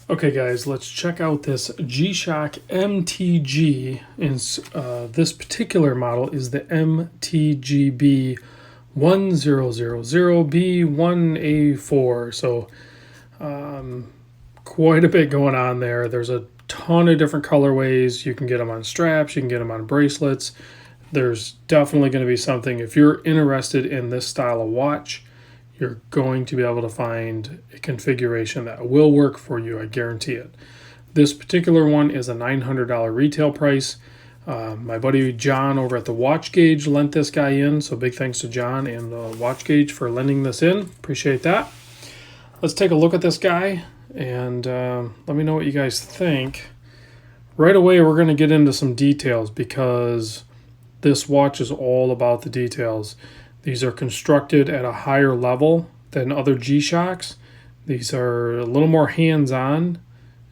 Okay guys, let's check out this G-Shock MTG. This particular model is the MTG B1000B-1A4. So quite a bit going on there. There's a ton of different colorways. You can get them on straps, you can get them on bracelets. There's definitely going to be something. If you're interested in this style of watch, you're going to be able to find a configuration that will work for you, I guarantee it. This particular one is a $900 retail price. My buddy John over at the Watch Gauge lent this guy in, so big thanks to John and the Watch Gauge for lending this in. Appreciate that. Let's take a look at this guy and let me know what you guys think. Right away, we're going to get into some details because this watch is all about the details. These are constructed at a higher level than other G-Shocks. These are a little more hands-on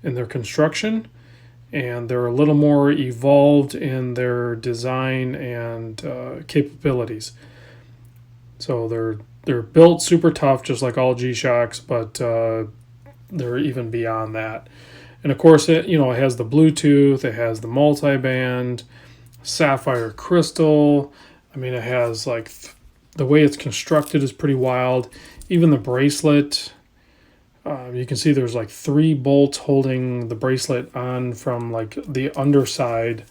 in their construction, and they're a little more evolved in their design and capabilities. So they're built super tough, just like all G-Shocks, but they're even beyond that. And of course, it has the Bluetooth, it has the multi-band, sapphire crystal. I mean, it has like the way it's constructed is pretty wild. Even the bracelet, you can see there's like 3 bolts holding the bracelet on from like the underside.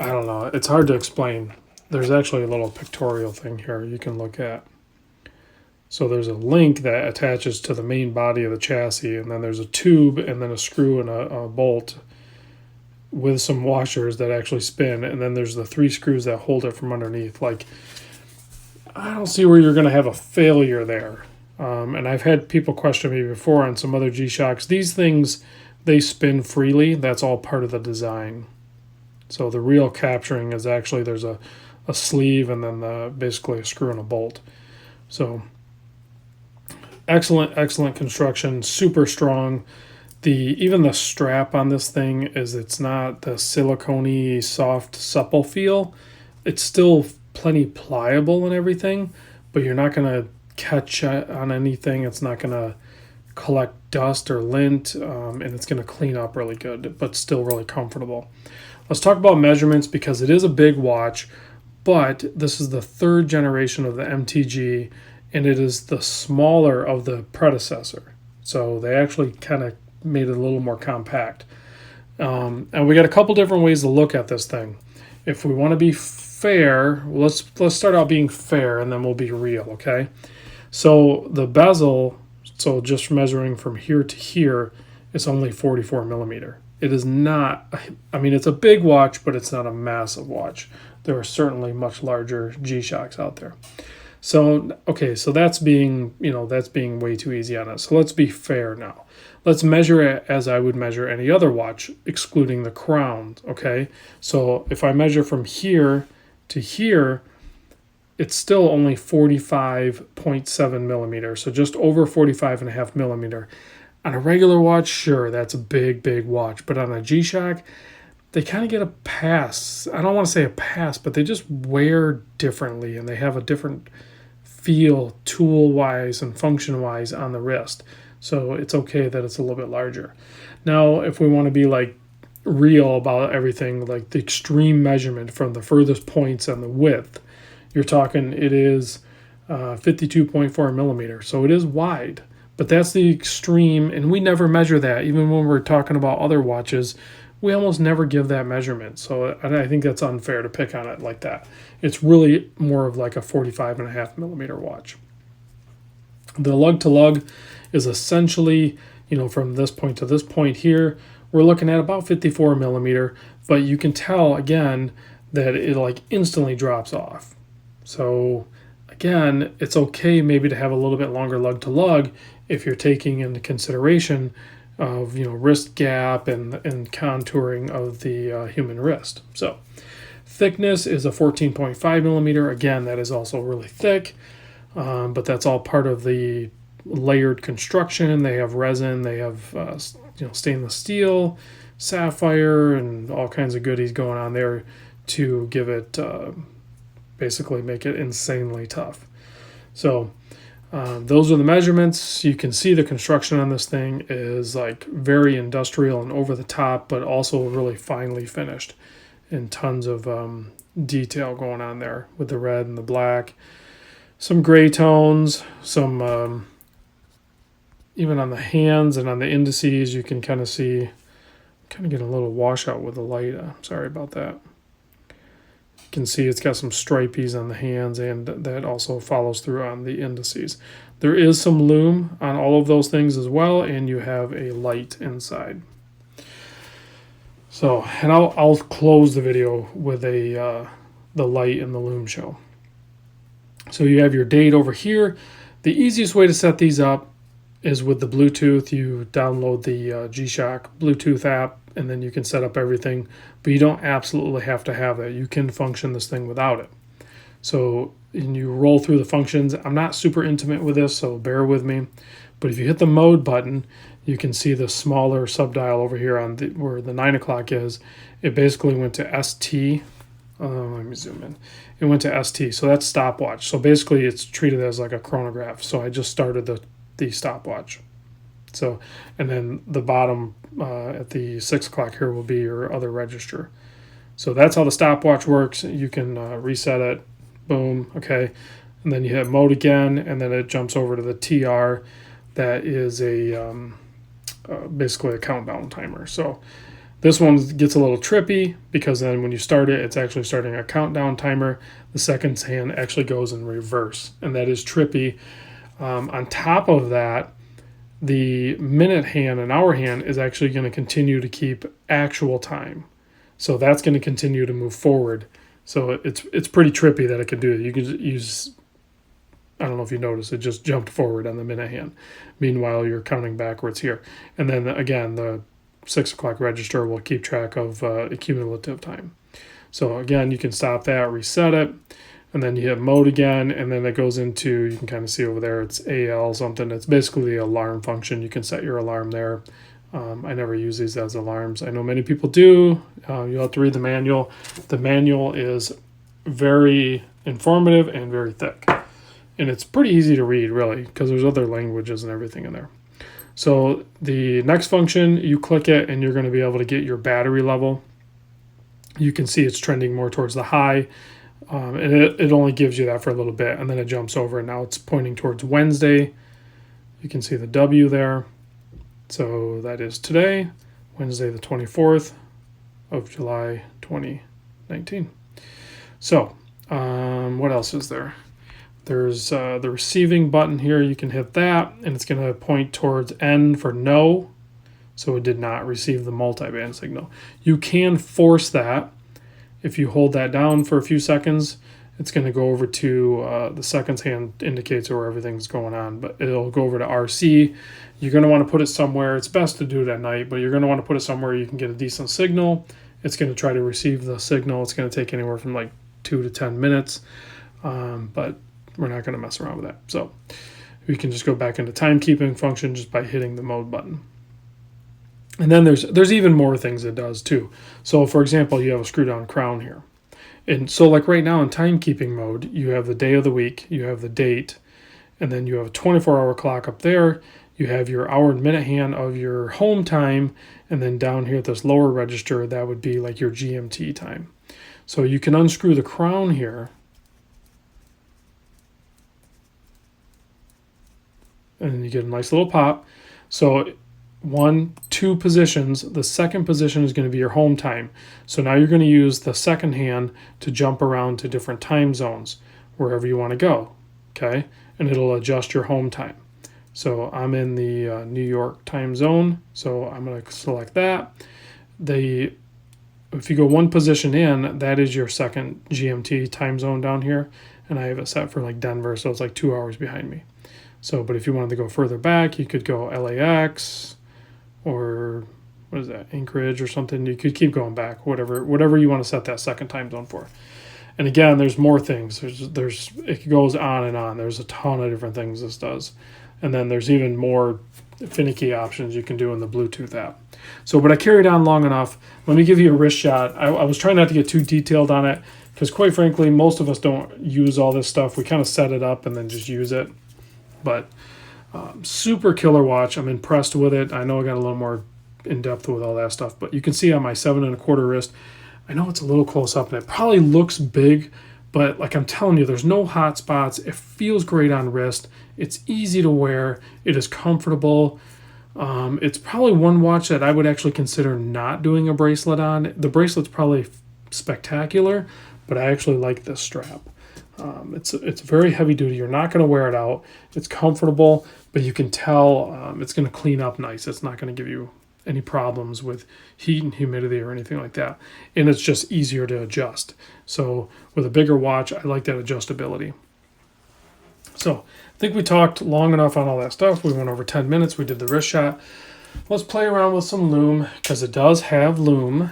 I don't know. It's hard to explain. There's actually a little pictorial thing here you can look at. So there's a link that attaches to the main body of the chassis, and then there's a tube and then a screw and a bolt with some washers that actually spin, and then there's the 3 screws that hold it from underneath. Like, I don't see where you're going to have a failure there. And I've had people question me before on some other G-Shocks. These things, they spin freely. That's all part of the design. So the real capturing is actually there's a sleeve and then basically a screw and a bolt. So excellent construction, super strong. Even the strap on this thing it's not the silicone-y, soft, supple feel. It's still plenty pliable and everything, but you're not going to catch on anything. It's not going to collect dust or lint, and it's going to clean up really good, but still really comfortable. Let's talk about measurements because it is a big watch, but this is the 3rd generation of the MTG, and it is the smaller of the predecessor. So they actually kind of made it a little more compact. And we got a couple different ways to look at this thing. If we want to be fair, let's start out being fair and then we'll be real, okay? So the bezel, so just measuring from here to here, is only 44 millimeter. It is not, I mean, it's a big watch, but it's not a massive watch. There are certainly much larger G-Shocks out there. So, okay, so that's being way too easy on us. So let's be fair now. Let's measure it as I would measure any other watch, excluding the crown, okay? So if I measure from here to here, it's still only 45.7 millimeter, so just over 45.5 millimeter. On a regular watch, sure, that's a big watch, but on a G-Shock, they kind of get a pass. I don't want to say a pass, but they just wear differently, and they have a different feel tool-wise and function-wise on the wrist. So it's okay that it's a little bit larger. Now, if we want to be like real about everything, like the extreme measurement from the furthest points on the width, you're talking it is 52.4 millimeter. So it is wide, but that's the extreme, and we never measure that. Even when we're talking about other watches, we almost never give that measurement. So I think that's unfair to pick on it like that. It's really more of like a 45.5 millimeter watch. The Lug To Lug is essentially, from this point to this point here, we're looking at about 54 millimeter, but you can tell again that it like instantly drops off. So again, it's okay maybe to have a little bit longer Lug To Lug if you're taking into consideration of wrist gap and contouring of the human wrist. So thickness is a 14.5 millimeter. Again, that is also really thick, but that's all part of the layered construction. They have resin, they have stainless steel, sapphire, and all kinds of goodies going on there to give it basically make it insanely tough. So Those are the measurements. You can see the construction on this thing is like very industrial and over the top, but also really finely finished, and tons of detail going on there with the red and the black. Some gray tones, some even on the hands and on the indices, you can kind of see, kind of get a little washout with the light. Sorry about that. You can see it's got some stripies on the hands, and that also follows through on the indices. There is some loom on all of those things as well, and you have a light inside. So, and I'll close the video with the light and the loom show. So you have your date over here. The easiest way to set these up is with the Bluetooth. You download the G-Shock Bluetooth app, and then you can set up everything, but you don't absolutely have to have that. You can function this thing without it. So, and you roll through the functions. I'm not super intimate with this, so bear with me. But if you hit the mode button, you can see the smaller subdial over here on where the 9 o'clock is. It basically went to ST. Let me zoom in. It went to ST, so that's stopwatch. So basically it's treated as like a chronograph. So I just started the stopwatch. So, and then the bottom at the 6 o'clock here will be your other register. So that's how the stopwatch works. You can reset it, boom, okay. And then you hit mode again, and then it jumps over to the TR. That is a basically a countdown timer. So this one gets a little trippy because then when you start it, it's actually starting a countdown timer. The seconds hand actually goes in reverse, and that is trippy. On top of that, the minute hand and hour hand is actually going to continue to keep actual time. So that's going to continue to move forward. So it's pretty trippy that it can do it. You can use, I don't know if you noticed, it just jumped forward on the minute hand. Meanwhile, you're counting backwards here. And then again, the 6 o'clock register will keep track of cumulative time. So again, you can stop that, reset it, and then you hit mode again, and then it goes into, you can kind of see over there, it's AL something. It's basically the alarm function. You can set your alarm there. I never use these as alarms. I know many people do. You'll have to read the manual. The manual is very informative and very thick. And it's pretty easy to read, really, because there's other languages and everything in there. So the next function, you click it, and you're going to be able to get your battery level. You can see it's trending more towards the high, and it only gives you that for a little bit, and then it jumps over, and now it's pointing towards Wednesday. You can see the W there. So that is today, Wednesday the 24th of July 2019. So what else is there? There's the receiving button here. You can hit that, and it's going to point towards N for no. So it did not receive the multiband signal. You can force that. If you hold that down for a few seconds, it's going to go over to the seconds hand indicates where everything's going on, but it'll go over to RC. You're going to want to put it somewhere. It's best to do it at night, but you're going to want to put it somewhere you can get a decent signal. It's going to try to receive the signal. It's going to take anywhere from like 2 to 10 minutes, but we're not going to mess around with that. So we can just go back into timekeeping function just by hitting the mode button. And then there's even more things it does too. So for example, you have a screw down crown here. And so like right now in timekeeping mode, you have the day of the week, you have the date, and then you have a 24-hour clock up there. You have your hour and minute hand of your home time, and then down here at this lower register, that would be like your GMT time. So you can unscrew the crown here, and you get a nice little pop. So 1, 2 positions. The second position is going to be your home time. So now you're going to use the second hand to jump around to different time zones, wherever you want to go, okay? And it'll adjust your home time. So I'm in the New York time zone, so I'm going to select that. If you go 1 position in, that is your second GMT time zone down here, and I have it set for like Denver, so it's like 2 hours behind me. So, but if you wanted to go further back, you could go LAX, or what is that, Anchorage or something. You could keep going back, whatever you want to set that second time zone for. And again, there's more things. It goes on and on. There's a ton of different things this does. And then there's even more finicky options you can do in the Bluetooth app. So, but I carried on long enough. Let me give you a wrist shot. I was trying not to get too detailed on it because quite frankly, most of us don't use all this stuff. We kind of set it up and then just use it. but super killer watch. I'm impressed with it. I know I got a little more in depth with all that stuff, but you can see on my 7¼ wrist, I know it's a little close up and it probably looks big, but like I'm telling you, there's no hot spots. It feels great on wrist. It's easy to wear. It is comfortable. It's probably one watch that I would actually consider not doing a bracelet on. The bracelet's probably spectacular, but I actually like this strap. It's very heavy duty. You're not going to wear it out. It's comfortable, but you can tell it's going to clean up nice. It's not going to give you any problems with heat and humidity or anything like that. And it's just easier to adjust. So with a bigger watch, I like that adjustability. So I think we talked long enough on all that stuff. We went over 10 minutes. We did the wrist shot. Let's play around with some lume, because it does have lume.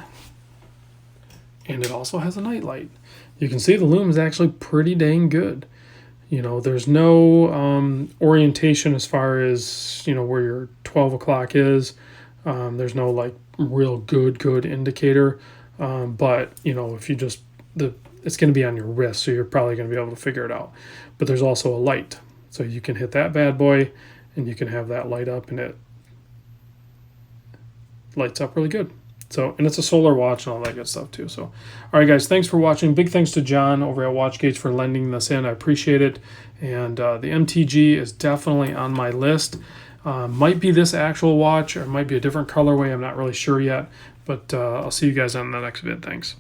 And it also has a night light. You can see the lume is actually pretty dang good. You know, there's no orientation as far as, you know, where your 12 o'clock is. There's no like real good indicator. But, you know, if you just, it's going to be on your wrist, so you're probably going to be able to figure it out. But there's also a light. So you can hit that bad boy and you can have that light up, and it lights up really good. So, and it's a solar watch and all that good stuff too. So, all right, guys, thanks for watching. Big thanks to John over at WatchGauge for lending this in. I appreciate it. And the MTG is definitely on my list. Might be this actual watch, or it might be a different colorway. I'm not really sure yet. But I'll see you guys on the next vid. Thanks.